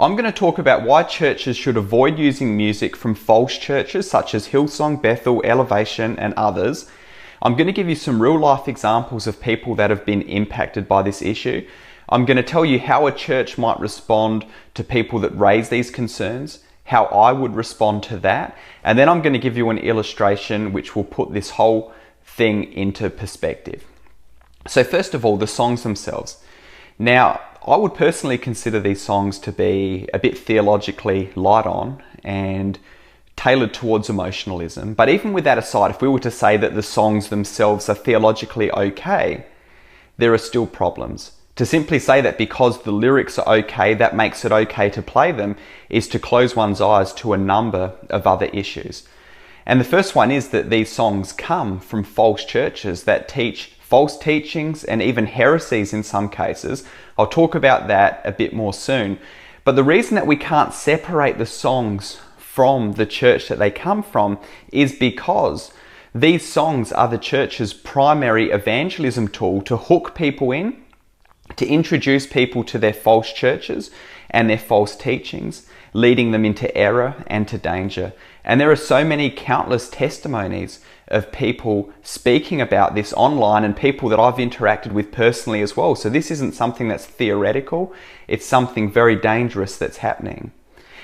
I'm going to talk about why churches should avoid using music from false churches such as Hillsong, Bethel, Elevation and others. I'm going to give you some real life examples of people that have been impacted by this issue. I'm going to tell you how a church might respond to people that raise these concerns, how I would respond to that, and then I'm going to give you an illustration which will put this whole thing into perspective. So first of all, the songs themselves. Now, I would personally consider these songs to be a bit theologically light on and tailored towards emotionalism. But even with that aside, if we were to say that the songs themselves are theologically okay, there are still problems. To simply say that because the lyrics are okay, that makes it okay to play them, is to close one's eyes to a number of other issues. And the first one is that these songs come from false churches that teach false teachings and even heresies in some cases. I'll talk about that a bit more soon. But the reason that we can't separate the songs from the church that they come from is because these songs are the church's primary evangelism tool to hook people in, to introduce people to their false churches and their false teachings, leading them into error and to danger. And there are so many countless testimonies of people speaking about this online and people that I've interacted with personally as well. So this isn't something that's theoretical, it's something very dangerous that's happening.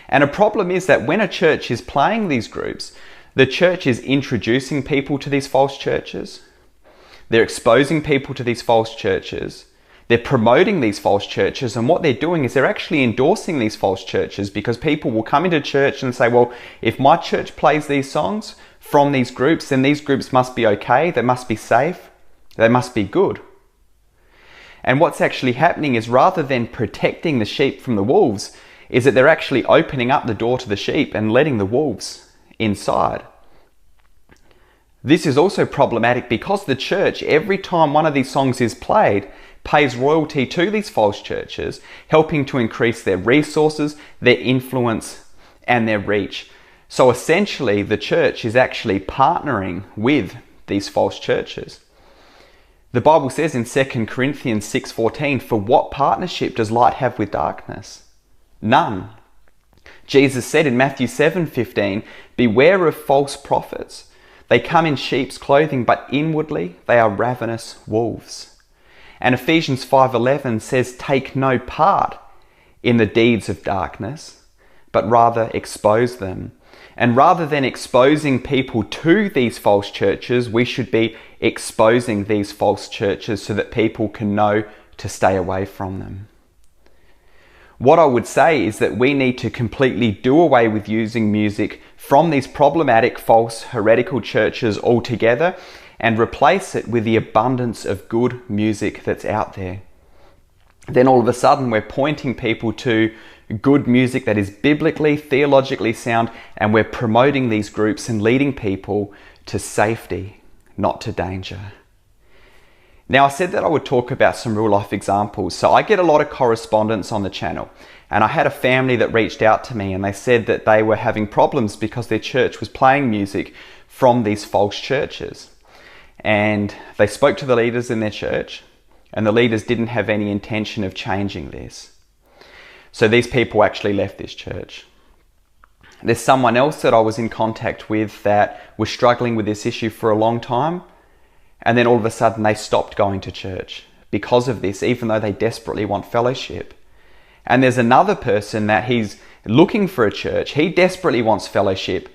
And a problem is that when a church is playing these groups, the church is introducing people to these false churches, they're exposing people to these false churches, they're promoting these false churches, and what they're doing is they're actually endorsing these false churches, because people will come into church and say, well, if my church plays these songs from these groups, then these groups must be okay, they must be safe, they must be good. And what's actually happening is, rather than protecting the sheep from the wolves, is that they're actually opening up the door to the sheep and letting the wolves inside. This is also problematic because the church, every time one of these songs is played, pays royalty to these false churches, helping to increase their resources, their influence, and their reach. So essentially, the church is actually partnering with these false churches. The Bible says in 2 Corinthians 6:14, "For what partnership does light have with darkness? None." Jesus said in Matthew 7:15, "Beware of false prophets. They come in sheep's clothing, but inwardly they are ravenous wolves." And Ephesians 5:11 says, "Take no part in the deeds of darkness, but rather expose them." And rather than exposing people to these false churches, we should be exposing these false churches so that people can know to stay away from them. What I would say is that we need to completely do away with using music from these problematic, false, heretical churches altogether, and replace it with the abundance of good music that's out there. Then all of a sudden we're pointing people to good music that is biblically, theologically sound, and we're promoting these groups and leading people to safety, not to danger. Now, I said that I would talk about some real life examples. So I get a lot of correspondence on the channel, and I had a family that reached out to me and they said that they were having problems because their church was playing music from these false churches. And they spoke to the leaders in their church, and the leaders didn't have any intention of changing this. So these people actually left this church. There's someone else that I was in contact with that was struggling with this issue for a long time, and then all of a sudden they stopped going to church because of this, even though they desperately want fellowship. And there's another person that he's looking for a church. He desperately wants fellowship,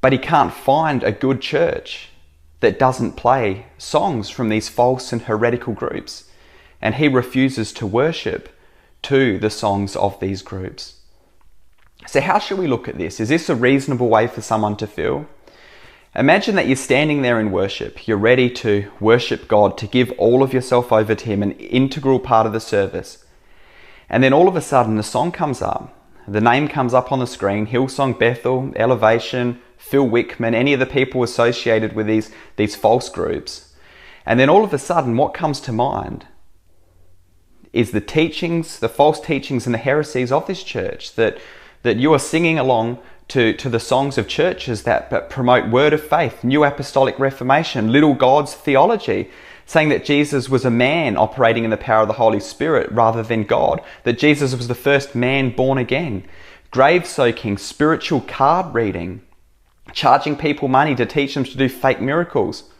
but he can't find a good church that doesn't play songs from these false and heretical groups. And he refuses to worship to the songs of these groups. So how should we look at this? Is this a reasonable way for someone to feel? Imagine that you're standing there in worship. You're ready to worship God, to give all of yourself over to Him, an integral part of the service. And then all of a sudden the song comes up. The name comes up on the screen: Hillsong, Bethel, Elevation, Phil Wickman, any of the people associated with these false groups. And then all of a sudden what comes to mind is the teachings, the false teachings and the heresies of this church, that you are singing along to the songs of churches that promote word of faith, new apostolic reformation, little gods theology, saying that Jesus was a man operating in the power of the Holy Spirit rather than God, that Jesus was the first man born again, grave soaking, spiritual card reading, charging people money to teach them to do fake miracles,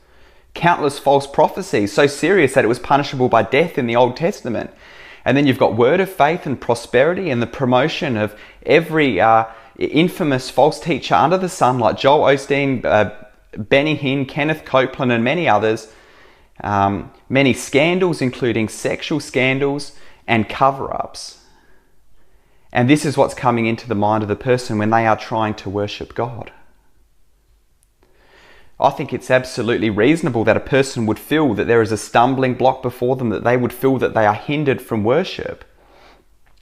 countless false prophecies, so serious that it was punishable by death in the Old Testament. And then you've got word of faith and prosperity and the promotion of every infamous false teacher under the sun, like Joel Osteen, Benny Hinn, Kenneth Copeland, and many others. Many scandals, including sexual scandals and cover-ups. And this is what's coming into the mind of the person when they are trying to worship God. I think it's absolutely reasonable that a person would feel that there is a stumbling block before them, that they would feel that they are hindered from worship,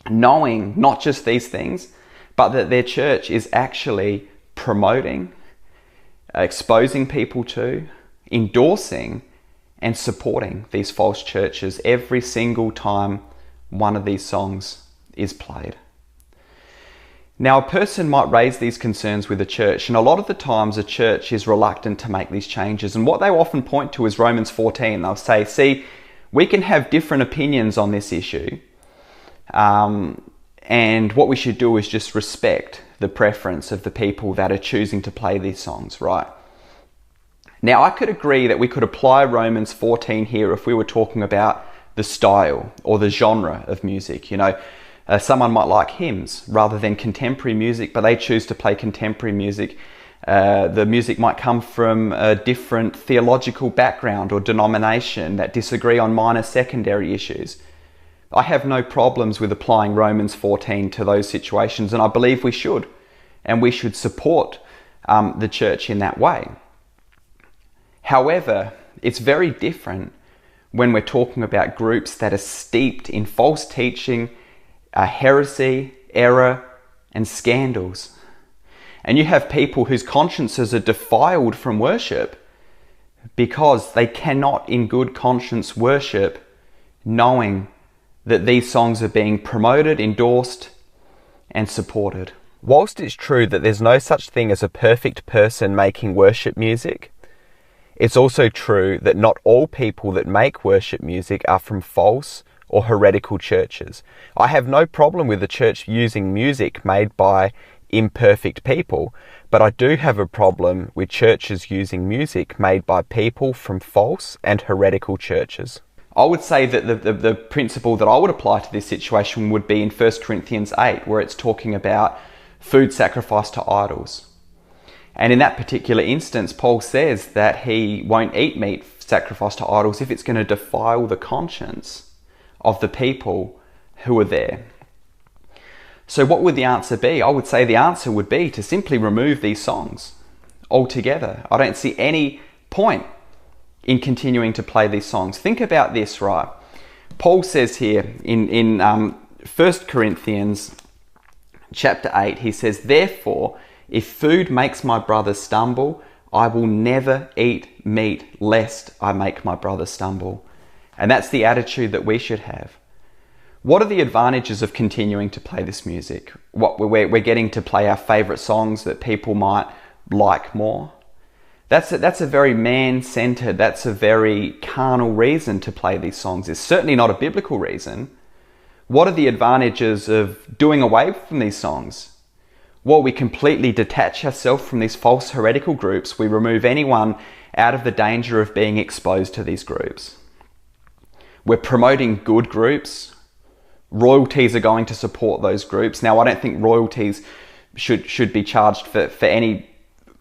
knowing not just these things, but that their church is actually promoting, exposing people to, endorsing, and supporting these false churches every single time one of these songs is played. Now, a person might raise these concerns with a church, and a lot of the times a church is reluctant to make these changes. And what they often point to is Romans 14. They'll say, see, we can have different opinions on this issue, and what we should do is just respect the preference of the people that are choosing to play these songs, right? Now, I could agree that we could apply Romans 14 here if we were talking about the style or the genre of music. You know, someone might like hymns rather than contemporary music, but they choose to play contemporary music. The music might come from a different theological background or denomination that disagree on minor secondary issues. I have no problems with applying Romans 14 to those situations, and I believe we should. And we should support the church in that way. However, it's very different when we're talking about groups that are steeped in false teaching, heresy, error, and scandals. And you have people whose consciences are defiled from worship because they cannot in good conscience worship knowing that these songs are being promoted, endorsed, and supported. Whilst it's true that there's no such thing as a perfect person making worship music, it's also true that not all people that make worship music are from false or heretical churches. I have no problem with the church using music made by imperfect people, but I do have a problem with churches using music made by people from false and heretical churches. I would say that the principle that I would apply to this situation would be in 1 Corinthians 8, where it's talking about food sacrificed to idols. And in that particular instance, Paul says that he won't eat meat sacrificed to idols if it's going to defile the conscience of the people who are there. So what would the answer be? I would say the answer would be to simply remove these songs altogether. I don't see any point in continuing to play these songs. Think about this, right? Paul says here in 1 Corinthians chapter 8, he says, "Therefore, if food makes my brother stumble, I will never eat meat lest I make my brother stumble." And that's the attitude that we should have. What are the advantages of continuing to play this music? We're getting to play our favourite songs that people might like more. That's a very man-centered, that's a very carnal reason to play these songs. It's certainly not a biblical reason. What are the advantages of doing away from these songs? Well, we completely detach ourselves from these false heretical groups. We remove anyone out of the danger of being exposed to these groups. We're promoting good groups. Royalties are going to support those groups. Now, I don't think royalties should be charged for any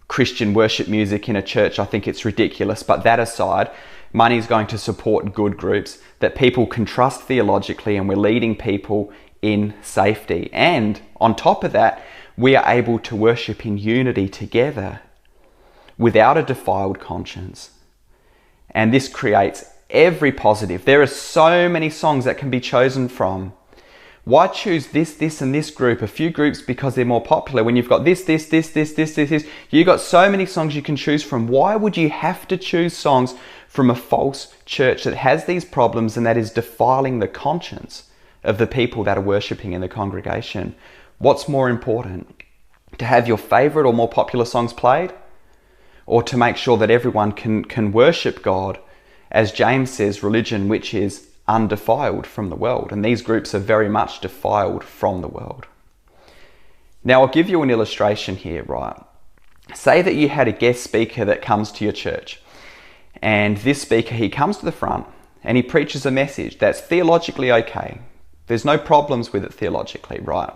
Christian worship music in a church. I think it's ridiculous. But that aside, money is going to support good groups that people can trust theologically, and we're leading people in safety. And on top of that, we are able to worship in unity together without a defiled conscience. And this creates every positive. There are so many songs that can be chosen from. Why choose this, and this group, a few groups because they're more popular, when you've got this. You've got so many songs you can choose from. Why would you have to choose songs from a false church that has these problems and that is defiling the conscience of the people that are worshipping in the congregation? What's more important? To have your favorite or more popular songs played? Or to make sure that everyone can worship God as James says, religion which is undefiled from the world. And these groups are very much defiled from the world. Now, I'll give you an illustration here, right? Say that you had a guest speaker that comes to your church. And this speaker, he comes to the front and he preaches a message that's theologically okay. There's no problems with it theologically, right?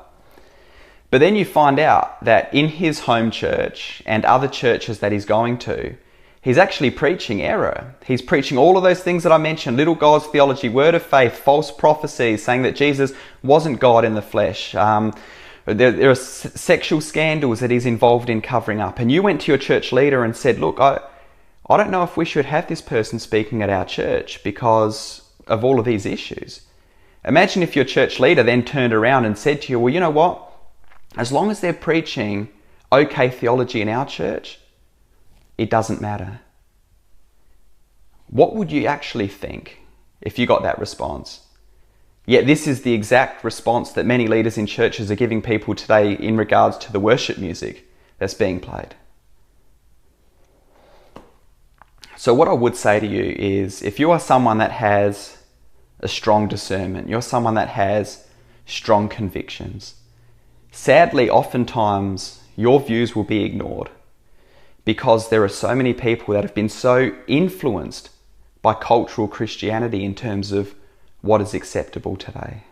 But then you find out that in his home church and other churches that he's going to, he's actually preaching error. He's preaching all of those things that I mentioned: little God's theology, word of faith, false prophecies, saying that Jesus wasn't God in the flesh. There are sexual scandals that he's involved in covering up. And you went to your church leader and said, look, I don't know if we should have this person speaking at our church because of all of these issues. Imagine if your church leader then turned around and said to you, well, you know what? As long as they're preaching okay theology in our church, it doesn't matter. What would you actually think if you got that response? Yet this is the exact response that many leaders in churches are giving people today in regards to the worship music that's being played. So what I would say to you is, if you are someone that has a strong discernment, you're someone that has strong convictions, sadly, oftentimes your views will be ignored because there are so many people that have been so influenced by cultural Christianity in terms of what is acceptable today.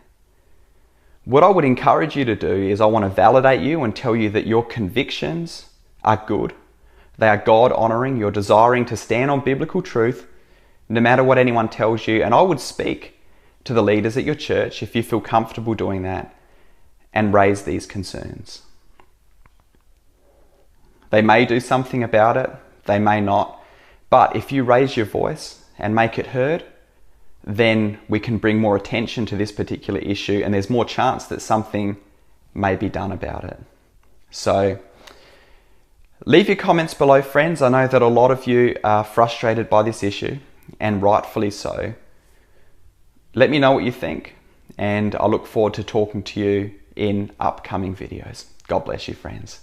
What I would encourage you to do is, I want to validate you and tell you that your convictions are good. They are God-honoring. You're desiring to stand on biblical truth no matter what anyone tells you. And I would speak to the leaders at your church, if you feel comfortable doing that, and raise these concerns. They may do something about it, they may not, but if you raise your voice and make it heard, then we can bring more attention to this particular issue, and there's more chance that something may be done about it. So leave your comments below, friends. I know that a lot of you are frustrated by this issue, and rightfully so. Let me know what you think, and I look forward to talking to you in upcoming videos. God bless you, friends.